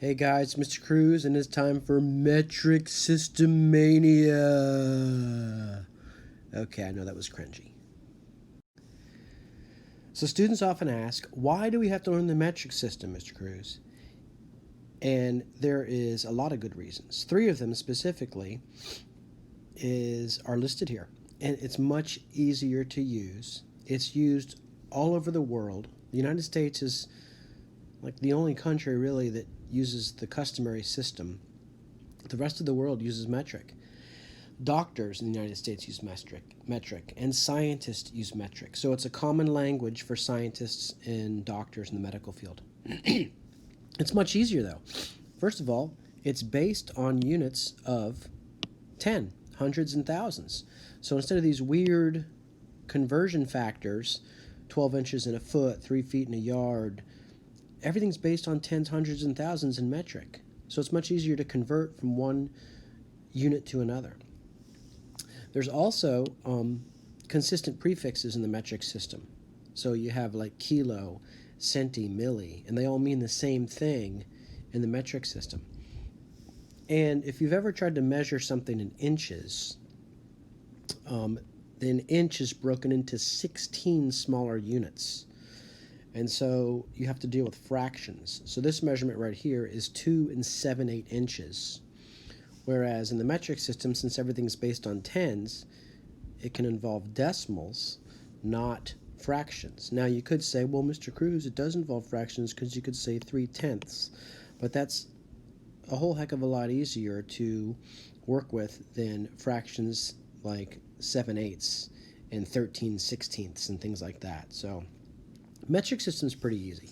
Hey guys, Mr. Cruz, and it's time for Metric System Mania. Okay, I know that was cringy. So students often ask, why do we have to learn the metric system, Mr. Cruz? And there is a lot of good reasons. Three of them specifically are listed here. And it's much easier to use. It's used all over the world. The United States is like the only country really that uses the customary system. The rest of the world uses metric. Doctors in the United States use metric, and scientists use metric. So it's a common language for scientists and doctors in the medical field. It's much easier though. First of all, it's based on units of 10, hundreds, and thousands. So instead of these weird conversion factors, 12 inches in a foot, 3 feet in a yard, everything's based on tens, hundreds, and thousands in metric. So it's much easier to convert from one unit to another. There's also consistent prefixes in the metric system. So you have like kilo, centi, milli, and they all mean the same thing in the metric system. And if you've ever tried to measure something in inches, then an inch is broken into 16 smaller units. And so you have to deal with fractions. So this measurement right here is 2 7/8 inches. Whereas in the metric system, since everything's based on tens, it can involve decimals, not fractions. Now you could say, well, Mr. Cruz, it does involve fractions because you could say 3/10. But that's a whole heck of a lot easier to work with than fractions like 7/8 and 13/16 and things like that. So metric system's pretty easy.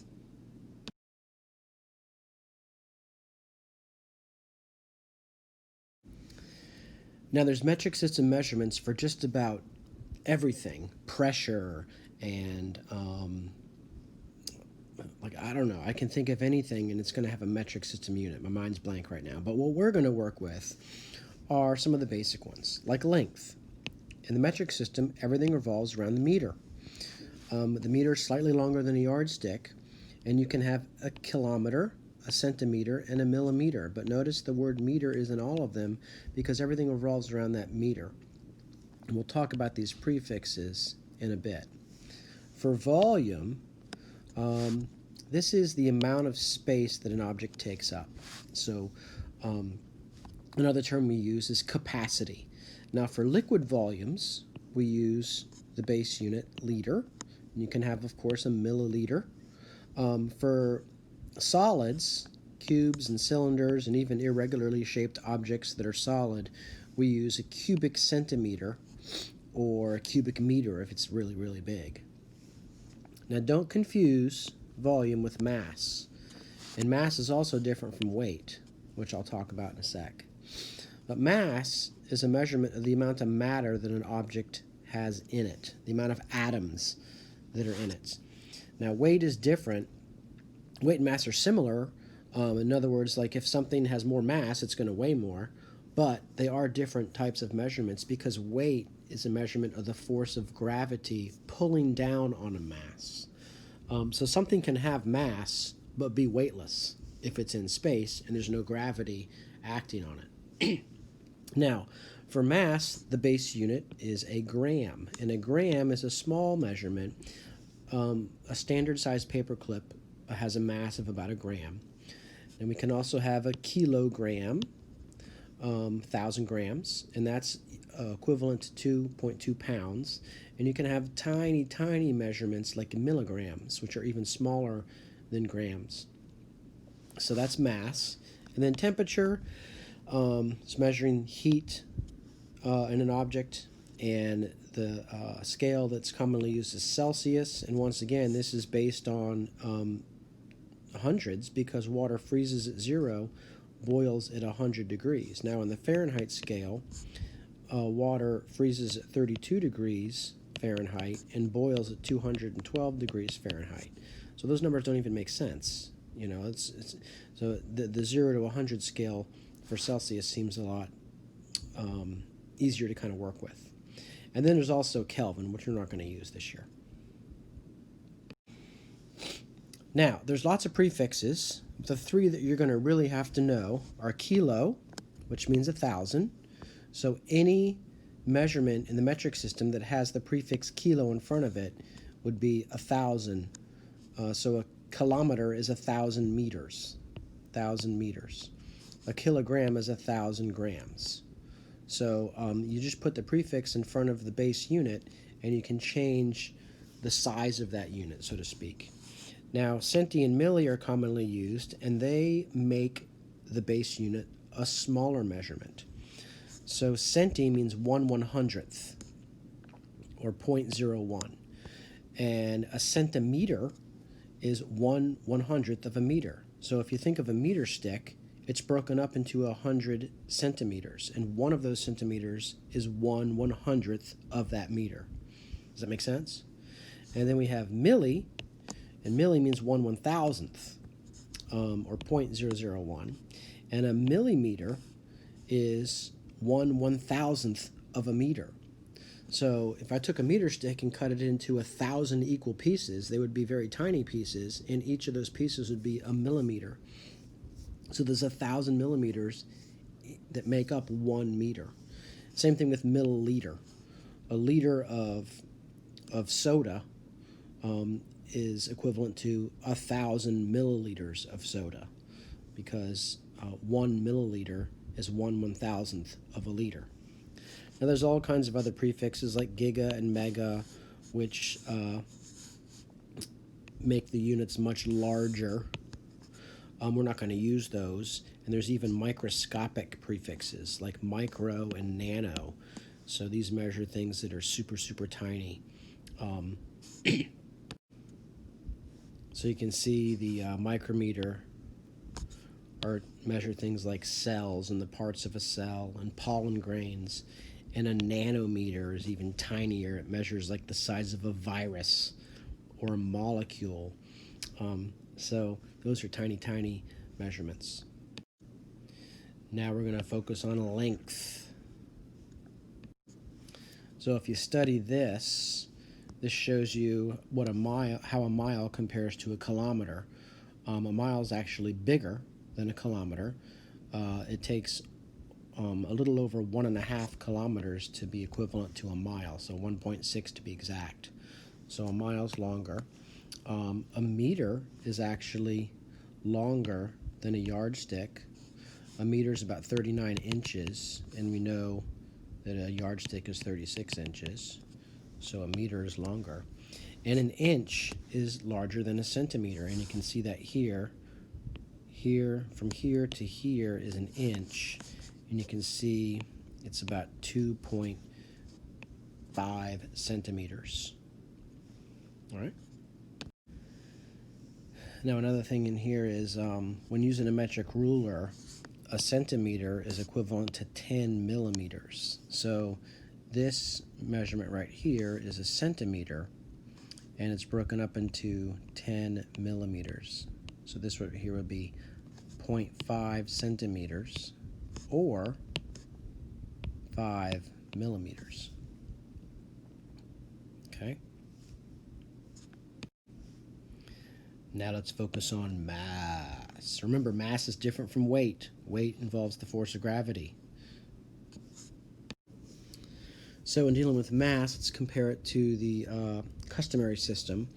Now there's metric system measurements for just about everything, pressure and like I don't know, I can think of anything and it's going to have a metric system unit. My mind's blank right now. But what we're going to work with are some of the basic ones, like length. In the metric system, everything revolves around the meter. The meter is slightly longer than a yardstick, and you can have a kilometer, a centimeter, and a millimeter. But notice the word meter is in all of them because everything revolves around that meter. And we'll talk about these prefixes in a bit. For volume, this is the amount of space that an object takes up. So another term we use is capacity. Now for liquid volumes, we use the base unit liter. You can have, of course, a milliliter. For solids, cubes and cylinders, and even irregularly shaped objects that are solid, we use a cubic centimeter or a cubic meter if it's really, really big. Now don't confuse volume with mass. And mass is also different from weight, which I'll talk about in a sec. But mass is a measurement of the amount of matter that an object has in it, the amount of atoms that are in it. Now weight is different. Weight and mass are similar. In other words, like if something has more mass, it's going to weigh more. But they are different types of measurements because weight is a measurement of the force of gravity pulling down on a mass. So something can have mass but be weightless if it's in space and there's no gravity acting on it. Now, for mass, the base unit is a gram, and a gram is a small measurement. A standard-sized paperclip has a mass of about a gram. And we can also have a kilogram, 1,000 grams, and that's equivalent to 2.2 pounds. And you can have tiny, tiny measurements like milligrams, which are even smaller than grams. So that's mass. And then temperature is measuring heat in an object, and the scale that's commonly used is Celsius. And once again, this is based on hundreds because water freezes at 0, boils at 100 degrees. Now in the Fahrenheit scale, water freezes at 32 degrees Fahrenheit and boils at 212 degrees Fahrenheit. So those numbers don't even make sense. You know, so the 0 to 100 scale for Celsius seems a lot easier to kind of work with. And then there's also Kelvin, which we're not going to use this year. Now, there's lots of prefixes, The three that you're going to really have to know are kilo, which means 1,000. So any measurement in the metric system that has the prefix kilo in front of it would be 1,000. So a kilometer is 1,000 meters. 1,000 meters. A kilogram is 1,000 grams. So you just put the prefix in front of the base unit, and you can change the size of that unit, so to speak. Now, centi and milli are commonly used, and they make the base unit a smaller measurement. So centi means 1/100th, or 0.01. And a centimeter is 1/100th of a meter. So if you think of a meter stick, it's broken up into 100 centimeters, and one of those centimeters is 1/100th of that meter. Does that make sense? And then we have milli, and milli means 1/1000th, or 0.001. And a millimeter is 1/1000th of a meter. So if I took a meter stick and cut it into 1,000 equal pieces, they would be very tiny pieces, and each of those pieces would be a millimeter. So there's 1,000 millimeters that make up 1 meter. Same thing with milliliter. A liter of soda is equivalent to 1,000 milliliters of soda, because 1 milliliter is 1/1000th of a liter. Now there's all kinds of other prefixes like giga and mega, which make the units much larger. We're not going to use those. And there's even microscopic prefixes like micro and nano. So these measure things that are super, super tiny. So you can see the micrometer or measure things like cells and the parts of a cell and pollen grains. And a nanometer is even tinier. It measures like the size of a virus or a molecule. So those are tiny, tiny measurements. Now we're going to focus on length. So if you study this, this shows you what a mile, how a mile compares to a kilometer. A mile is actually bigger than a kilometer. It takes a little over 1.5 kilometers to be equivalent to a mile, so 1.6 to be exact. So a mile's longer. A meter is actually longer than a yardstick. A meter is about 39 inches, and we know that a yardstick is 36 inches, so a meter is longer. And an inch is larger than a centimeter, and you can see that here. Here, from here to here is an inch, and you can see it's about 2.5 centimeters. All right. Now another thing in here is when using a metric ruler, a centimeter is equivalent to 10 millimeters. So this measurement right here is a centimeter, and it's broken up into 10 millimeters. So this right here would be 0.5 centimeters or 5 millimeters. Okay. Now let's focus on mass. Remember, mass is different from weight. Weight involves the force of gravity. So in dealing with mass, let's compare it to the customary system.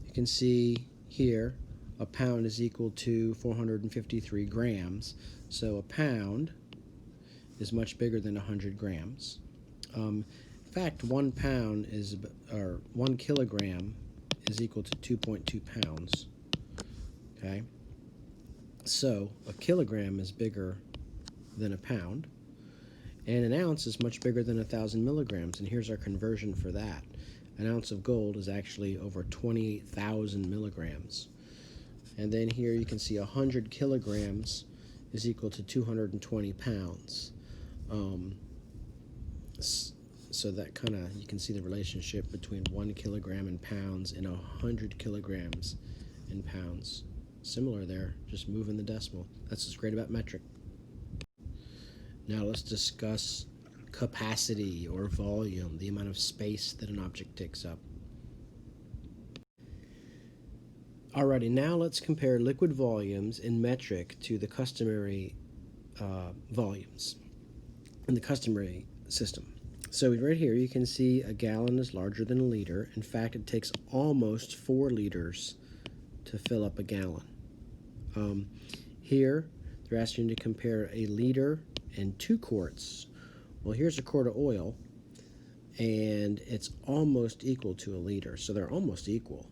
You can see here a pound is equal to 453 grams. So a pound is much bigger than 100 grams. In fact, 1 pound is, or 1 kilogram is equal to 2.2 pounds. Okay, so a kilogram is bigger than a pound, and an ounce is much bigger than 1,000 milligrams. And here's our conversion for that. An ounce of gold is actually over 28,000 milligrams. And then here you can see 100 kilograms is equal to 220 pounds. So that kind of, you can see the relationship between 1 kilogram in pounds and 100 kilograms in pounds. Similar there, just moving the decimal. That's what's great about metric. Now let's discuss capacity or volume, the amount of space that an object takes up. Alrighty, now let's compare liquid volumes in metric to the customary volumes in the customary system. So right here you can see a gallon is larger than a liter. In fact, it takes almost 4 liters to fill up a gallon. Here they're asking you to compare a liter and 2 quarts. Well, here's a quart of oil, and it's almost equal to a liter, so they're almost equal,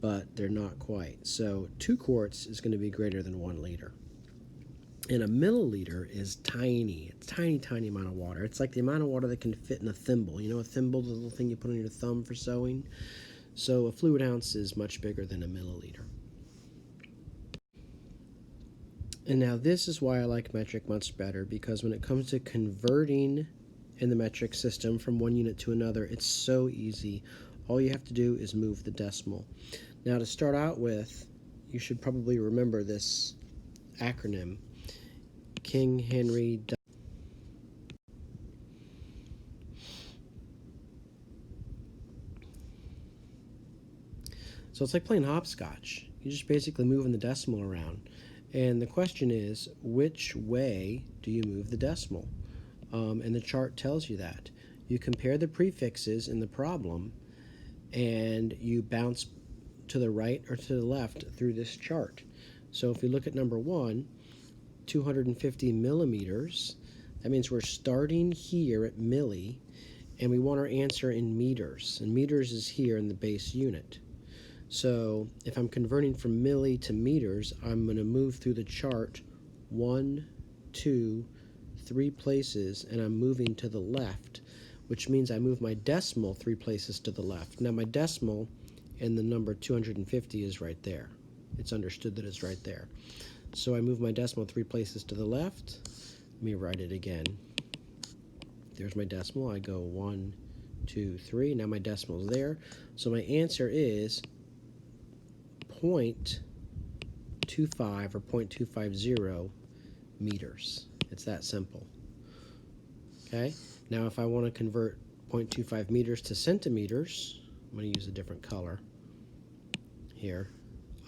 but they're not quite. So 2 quarts is going to be greater than 1 liter. And a milliliter is tiny. It's a tiny, tiny amount of water. It's like the amount of water that can fit in a thimble. You know, a thimble, the little thing you put on your thumb for sewing? So a fluid ounce is much bigger than a milliliter. And now this is why I like metric much better, because when it comes to converting in the metric system from one unit to another, it's so easy. All you have to do is move the decimal. Now, to start out with, you should probably remember this acronym, King Henry. So it's like playing hopscotch. You're just basically moving the decimal around. And the question is, which way do you move the decimal? And the chart tells you that. You compare the prefixes in the problem, and you bounce to the right or to the left through this chart. So if we look at number 1, 250 millimeters, that means we're starting here at milli, and we want our answer in meters. And meters is here in the base unit. So if I'm converting from milli to meters, I'm going to move through the chart 1, 2, 3 places, and I'm moving to the left, which means I move my decimal 3 places to the left. Now my decimal and the number 250 is right there. It's understood that it's right there. So I move my decimal 3 places to the left. Let me write it again. There's my decimal. I go 1, 2, 3. Now my decimal is there. So my answer is 0.25 or 0.250 meters. It's that simple. Okay? Now if I want to convert 0.25 meters to centimeters, I'm going to use a different color here.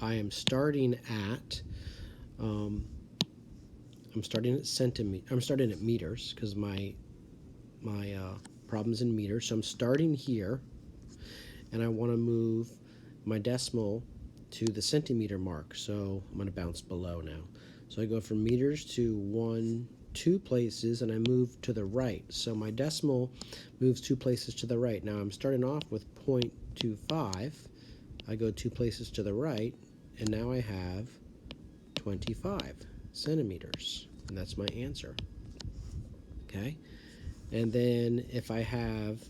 I am starting at I'm starting at meters, because my problem's in meters. So I'm starting here, and I want to move my decimal to the centimeter mark. So I'm going to bounce below now. So I go from meters to 1, 2 places, and I move to the right. So my decimal moves 2 places to the right. Now I'm starting off with 0.25. I go 2 places to the right, and now I have 25 centimeters, and that's my answer. Okay, and then if I have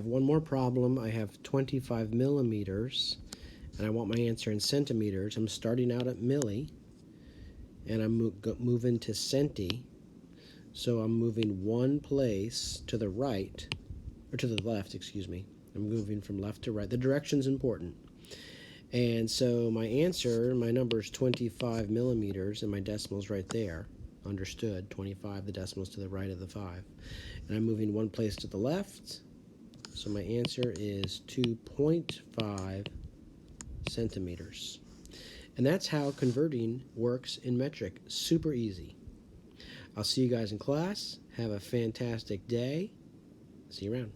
one more problem, I have 25 millimeters, and I want my answer in centimeters. I'm starting out at milli, and I'm moving to centi, so I'm moving 1 place to the right, or to the left, excuse me. I'm moving from left to right. The direction's important. And so my answer, my number is 25 millimeters, and my decimal's right there. Understood. 25, the decimal's to the right of the 5. And I'm moving 1 place to the left. So my answer is 2.5 centimeters. And that's how converting works in metric. Super easy. I'll see you guys in class. Have a fantastic day. See you around.